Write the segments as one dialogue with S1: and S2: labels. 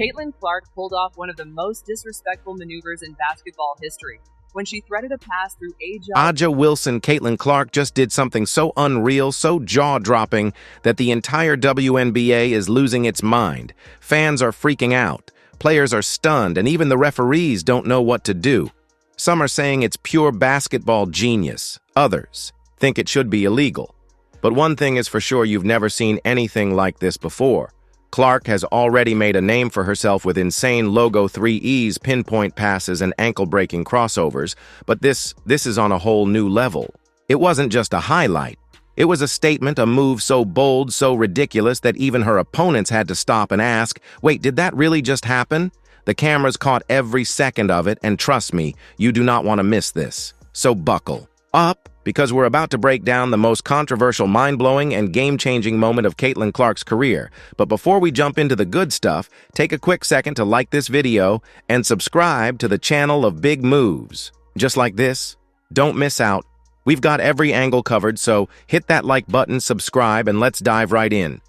S1: Caitlin Clark pulled off one of the most disrespectful maneuvers in basketball history when she threaded a pass through
S2: Aja Wilson. Caitlin Clark just did something so unreal, so jaw-dropping, that the entire WNBA is losing its mind. Fans are freaking out, players are stunned, and even the referees don't know what to do. Some are saying it's pure basketball genius. Others think it should be illegal. But one thing is for sure, you've never seen anything like this before. Clark has already made a name for herself with insane logo 3Es, pinpoint passes, and ankle-breaking crossovers, but this is on a whole new level. It wasn't just a highlight. It was a statement, a move so bold, so ridiculous that even her opponents had to stop and ask, wait, did that really just happen? The cameras caught every second of it, and trust me, you do not want to miss this. So buckle up, because we're about to break down the most controversial, mind-blowing, and game-changing moment of Caitlin Clark's career. But before we jump into the good stuff, take a quick second to like this video and subscribe to the channel of Big Moves. Just like this, don't miss out. We've got every angle covered, so hit that like button, subscribe, and let's dive right in.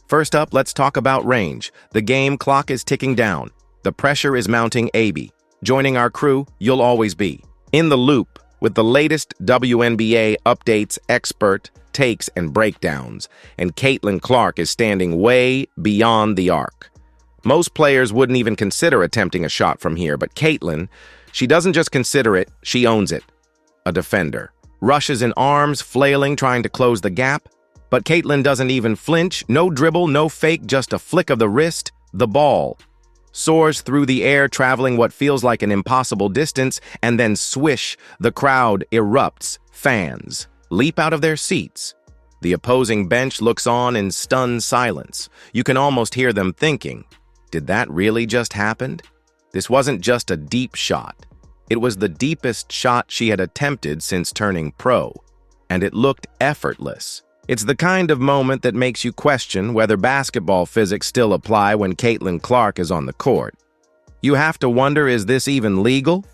S2: First up, let's talk about range. The game clock is ticking down. The pressure is mounting. AB. Joining our crew, you'll always be in the loop with the latest WNBA updates, expert takes, and breakdowns, and Caitlin Clark is standing way beyond the arc. Most players wouldn't even consider attempting a shot from here, but Caitlin, she doesn't just consider it, she owns it. A defender. Rushes in arms, flailing, trying to close the gap, but Caitlin doesn't even flinch, no dribble, no fake, just a flick of the wrist, the ball soars through the air, traveling what feels like an impossible distance, and then swish, the crowd erupts. Fans leap out of their seats. The opposing bench looks on in stunned silence. You can almost hear them thinking, did that really just happen? This wasn't just a deep shot. It was the deepest shot she had attempted since turning pro, and it looked effortless. It's the kind of moment that makes you question whether basketball physics still apply when Caitlin Clark is on the court. You have to wonder, is this even legal?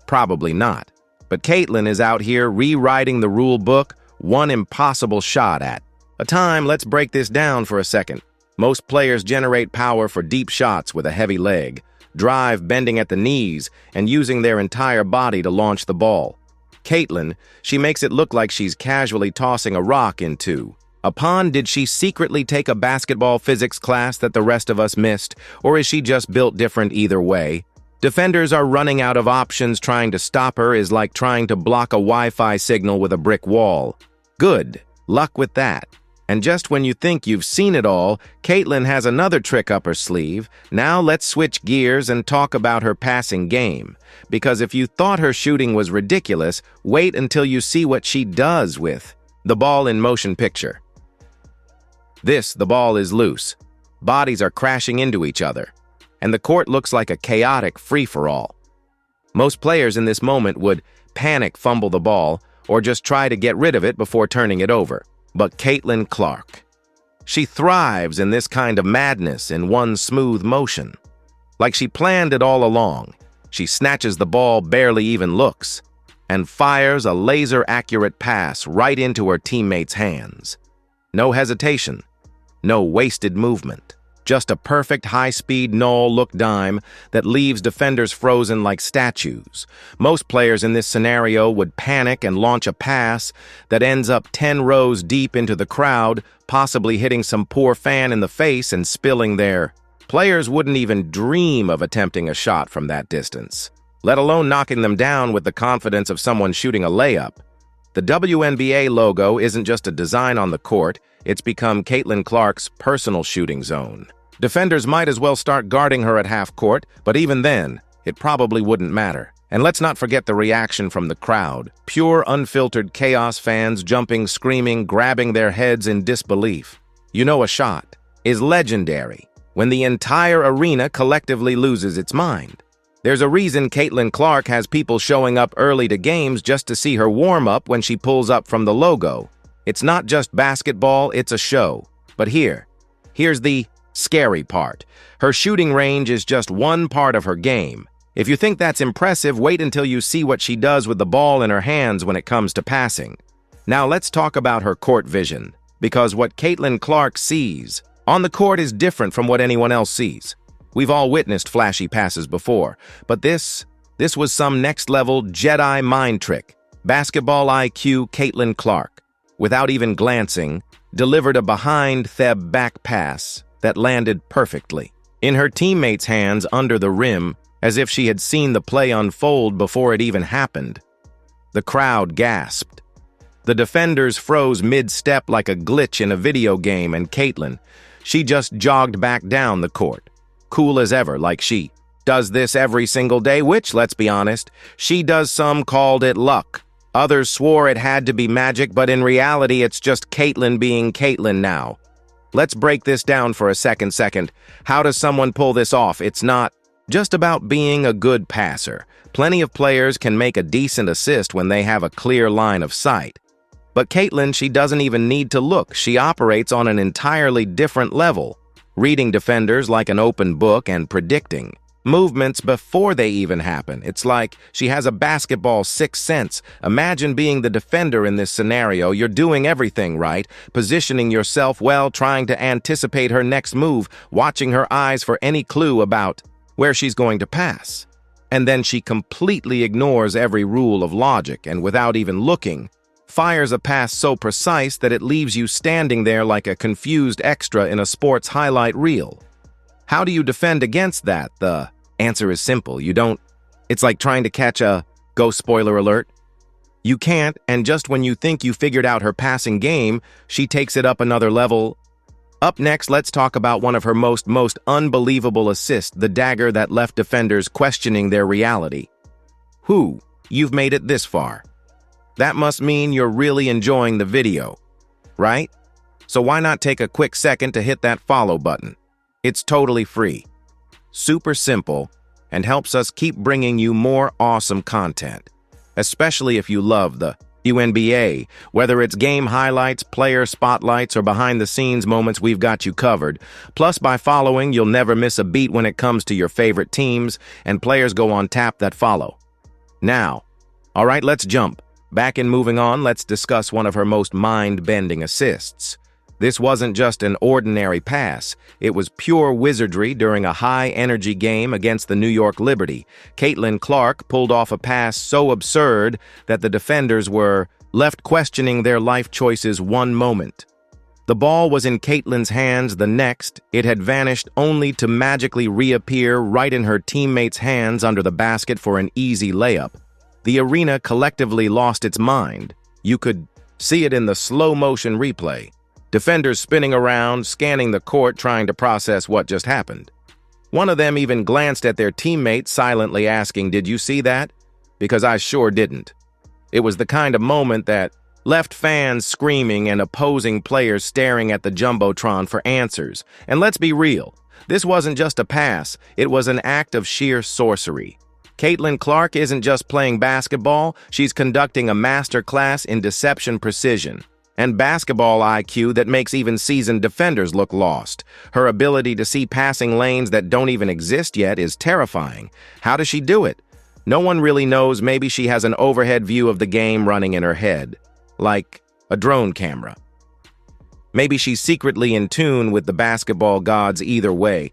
S2: Probably not. But Caitlin is out here rewriting the rule book, one impossible shot at a time. Let's break this down for a second. Most players generate power for deep shots with a heavy leg, drive bending at the knees, and using their entire body to launch the ball. Caitlin, she makes it look like she's casually tossing a rock into a pond. Did she secretly take a basketball physics class that the rest of us missed, or is she just built different? Either way, defenders are running out of options. Trying to stop her is like trying to block a Wi-Fi signal with a brick wall. Good luck with that. And just when you think you've seen it all, Caitlin has another trick up her sleeve. Now let's switch gears and talk about her passing game. Because if you thought her shooting was ridiculous, wait until you see what she does with the ball in motion picture. The ball is loose. Bodies are crashing into each other, and the court looks like a chaotic free-for-all. Most players in this moment would panic, fumble the ball, or just try to get rid of it before turning it over. But Caitlin Clark, she thrives in this kind of madness in one smooth motion. Like she planned it all along. She snatches the ball, barely even looks, and fires a laser-accurate pass right into her teammates' hands. No hesitation, no wasted movement. Just a perfect high-speed no-look dime that leaves defenders frozen like statues. Most players in this scenario would panic and launch a pass that ends up 10 rows deep into the crowd, possibly hitting some poor fan in the face and spilling their. Players wouldn't even dream of attempting a shot from that distance, let alone knocking them down with the confidence of someone shooting a layup. The WNBA logo isn't just a design on the court, it's become Caitlin Clark's personal shooting zone. Defenders might as well start guarding her at half court, but even then, it probably wouldn't matter. And let's not forget the reaction from the crowd. Pure, unfiltered chaos, fans jumping, screaming, grabbing their heads in disbelief. You know, a shot is legendary when the entire arena collectively loses its mind. There's a reason Caitlin Clark has people showing up early to games just to see her warm up when she pulls up from the logo. It's not just basketball, it's a show. But here's the scary part. Her shooting range is just one part of her game. If you think that's impressive, wait until you see what she does with the ball in her hands when it comes to passing. Now let's talk about her court vision, because what Caitlin Clark sees on the court is different from what anyone else sees. We've all witnessed flashy passes before, but this was some next-level Jedi mind trick. Basketball IQ Caitlin Clark, without even glancing, delivered a behind-Theb back pass that landed perfectly in her teammate's hands under the rim, as if she had seen the play unfold before it even happened. The crowd gasped. The defenders froze mid-step like a glitch in a video game, and Caitlin, she just jogged back down the court, cool as ever, like she does this every single day, which, let's be honest, she does. Some called it luck. Others swore it had to be magic, but in reality, it's just Caitlin being Caitlin now. Let's break this down for a second. How does someone pull this off? It's not just about being a good passer. Plenty of players can make a decent assist when they have a clear line of sight. But Caitlin, she doesn't even need to look. She operates on an entirely different level, reading defenders like an open book and predicting movements before they even happen. It's like she has a basketball sixth sense. Imagine being the defender in this scenario. You're doing everything right, positioning yourself well, trying to anticipate her next move, watching her eyes for any clue about where she's going to pass. And then she completely ignores every rule of logic and, without even looking, fires a pass so precise that it leaves you standing there like a confused extra in a sports highlight reel. How do you defend against that? The answer is simple. You don't. It's like trying to catch a ghost, spoiler alert. You can't, and just when you think you figured out her passing game, she takes it up another level. Up next, let's talk about one of her most unbelievable assists, the dagger that left defenders questioning their reality. You've made it this far. That must mean you're really enjoying the video, right? So why not take a quick second to hit that follow button? It's totally free, super simple, and helps us keep bringing you more awesome content, especially if you love the WNBA. Whether it's game highlights, player spotlights, or behind-the-scenes moments, we've got you covered. Plus, by following, you'll never miss a beat when it comes to your favorite teams, and players go on tap that follow. Now, all right, let's jump. Back in moving on, let's discuss one of her most mind-bending assists. This wasn't just an ordinary pass. It was pure wizardry during a high-energy game against the New York Liberty. Caitlin Clark pulled off a pass so absurd that the defenders were left questioning their life choices one moment. The ball was in Caitlin's hands the next. It had vanished only to magically reappear right in her teammates' hands under the basket for an easy layup. The arena collectively lost its mind. You could see it in the slow-motion replay. Defenders spinning around, scanning the court, trying to process what just happened. One of them even glanced at their teammate, silently asking, "Did you see that?" Because I sure didn't. It was the kind of moment that left fans screaming and opposing players staring at the Jumbotron for answers. And let's be real, this wasn't just a pass, it was an act of sheer sorcery. Caitlin Clark isn't just playing basketball, she's conducting a master class in deception precision and basketball IQ that makes even seasoned defenders look lost. Her ability to see passing lanes that don't even exist yet is terrifying. How does she do it? No one really knows. Maybe she has an overhead view of the game running in her head, like a drone camera. Maybe she's secretly in tune with the basketball gods. Either way,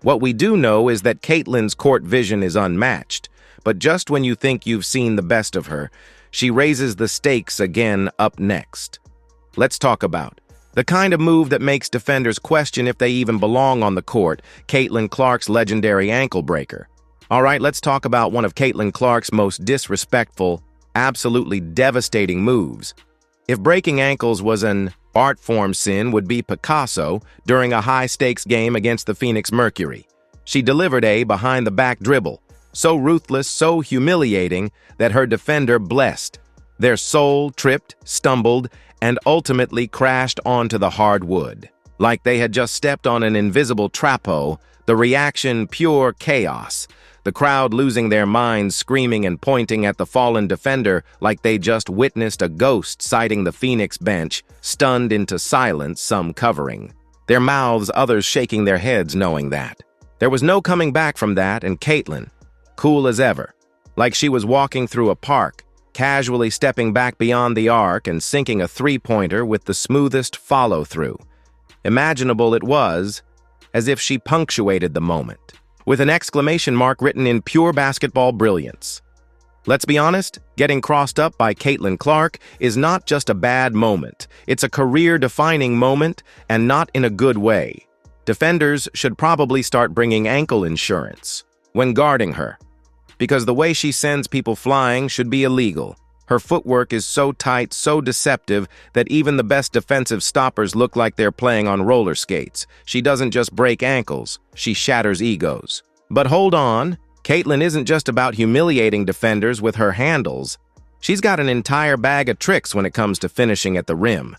S2: what we do know is that Caitlin's court vision is unmatched. But just when you think you've seen the best of her, she raises the stakes again. Up next, let's talk about the kind of move that makes defenders question if they even belong on the court, Caitlin Clark's legendary ankle breaker. All right, let's talk about one of Caitlin Clark's most disrespectful, absolutely devastating moves. If breaking ankles was an art form, sin would be Picasso during a high-stakes game against the Phoenix Mercury. She delivered a behind-the-back dribble, so ruthless, so humiliating that her defender blessed. Their soul tripped, stumbled, and ultimately crashed onto the hardwood. Like they had just stepped on an invisible trapeze, the reaction pure chaos. The crowd losing their minds, screaming and pointing at the fallen defender like they just witnessed a ghost sighting the Phoenix bench, stunned into silence, some covering their mouths, others shaking their heads knowing that. There was no coming back from that, and Caitlin, cool as ever, like she was walking through a park, casually stepping back beyond the arc and sinking a three-pointer with the smoothest follow-through imaginable. It was as if she punctuated the moment. with an exclamation mark written in pure basketball brilliance. Let's be honest, getting crossed up by Caitlin Clark is not just a bad moment. It's a career-defining moment, and not in a good way. Defenders should probably start bringing ankle insurance when guarding her, because the way she sends people flying should be illegal. Her footwork is so tight, so deceptive, that even the best defensive stoppers look like they're playing on roller skates. She doesn't just break ankles, she shatters egos. But hold on, Caitlin isn't just about humiliating defenders with her handles. She's got an entire bag of tricks when it comes to finishing at the rim.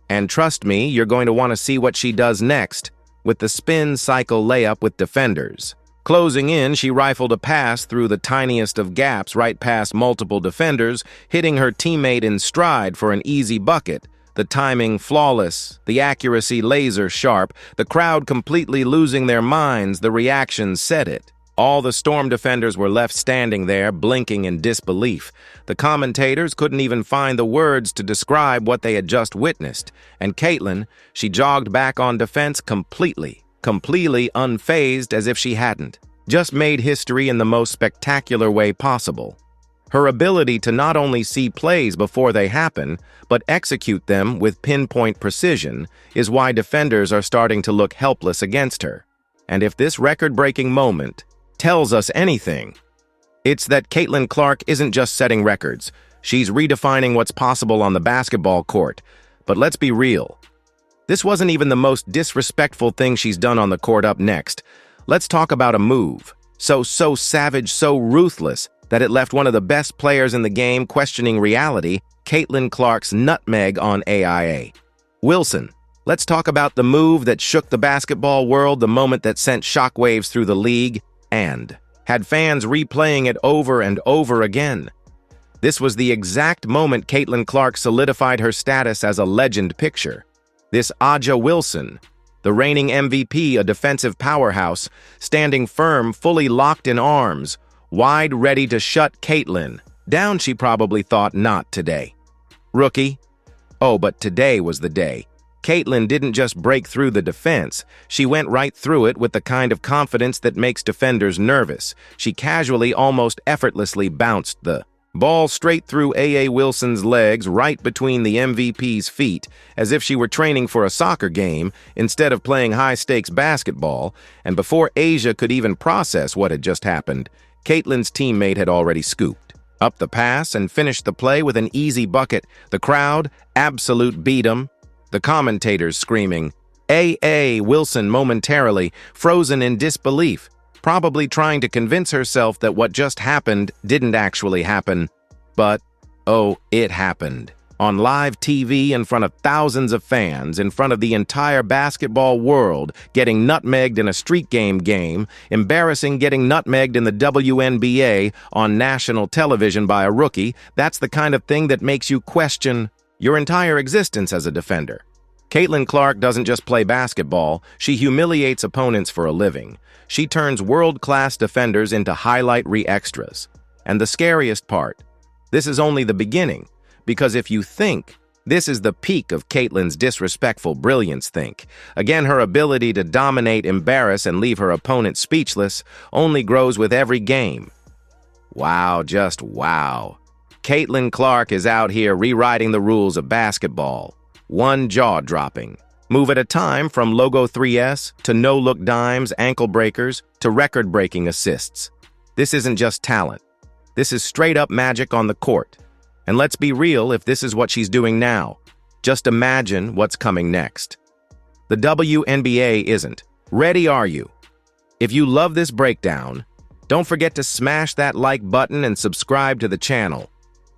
S2: And trust me, you're going to want to see what she does next with the spin cycle layup with defenders. Closing in, she rifled a pass through the tiniest of gaps right past multiple defenders, hitting her teammate in stride for an easy bucket. The timing flawless, the accuracy laser sharp, the crowd completely losing their minds. The reaction said it. All the Storm defenders were left standing there, blinking in disbelief. The commentators couldn't even find the words to describe what they had just witnessed. And Caitlin, she jogged back on defense completely unfazed, as if she hadn't. Just made history in the most spectacular way possible. Her ability to not only see plays before they happen, but execute them with pinpoint precision is why defenders are starting to look helpless against her. And if this record-breaking moment tells us anything, it's that Caitlin Clark isn't just setting records. She's redefining what's possible on the basketball court. But let's be real. This wasn't even the most disrespectful thing she's done on the court. Up next, let's talk about a move so savage, so ruthless, that it left one of the best players in the game questioning reality, Caitlin Clark's nutmeg on AIA. Wilson, let's talk about the move that shook the basketball world, the moment that sent shockwaves through the league, and had fans replaying it over and over again. This was the exact moment Caitlin Clark solidified her status as a legend picture. This Aja Wilson, the reigning MVP, a defensive powerhouse, standing firm, fully locked in arms, wide ready to shut Caitlin down. She probably thought, not today. Rookie? Oh, but today was the day. Caitlin didn't just break through the defense, she went right through it with the kind of confidence that makes defenders nervous. She casually, almost effortlessly bounced the ball straight through A.A. Wilson's legs, right between the MVP's feet, as if she were training for a soccer game instead of playing high-stakes basketball. And before Asia could even process what had just happened, Caitlin's teammate had already scooped up the pass and finished the play with an easy bucket. The crowd, absolute beat 'em. The commentators screaming, A.A. Wilson momentarily frozen in disbelief, probably trying to convince herself that what just happened didn't actually happen. But, oh, it happened. On live TV, in front of thousands of fans, in front of the entire basketball world, getting nutmegged in a street game, embarrassing getting nutmegged in the WNBA on national television by a rookie. That's the kind of thing that makes you question your entire existence as a defender. Caitlin Clark doesn't just play basketball, she humiliates opponents for a living. She turns world-class defenders into highlight re-extras. And the scariest part, this is only the beginning, because if you think this is the peak of Caitlin's disrespectful brilliance, think again, her ability to dominate, embarrass, and leave her opponent speechless only grows with every game. Wow, just wow. Caitlin Clark is out here rewriting the rules of basketball. One jaw-dropping move at a time, from logo 3S to no-look dimes, ankle breakers, to record-breaking assists. This isn't just talent. This is straight-up magic on the court. And let's be real, if this is what she's doing now, just imagine what's coming next. The WNBA isn't. Ready are you? If you love this breakdown, don't forget to smash that like button and subscribe to the channel.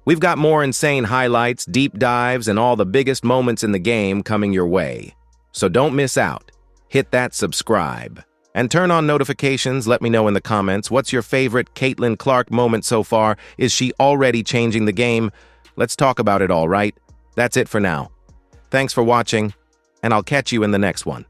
S2: We've got more insane highlights, deep dives, and all the biggest moments in the game coming your way. So don't miss out. Hit that subscribe. And turn on notifications. Let me know in the comments, what's your favorite Caitlin Clark moment so far? Is she already changing the game? Let's talk about it, all right? That's it for now. Thanks for watching, and I'll catch you in the next one.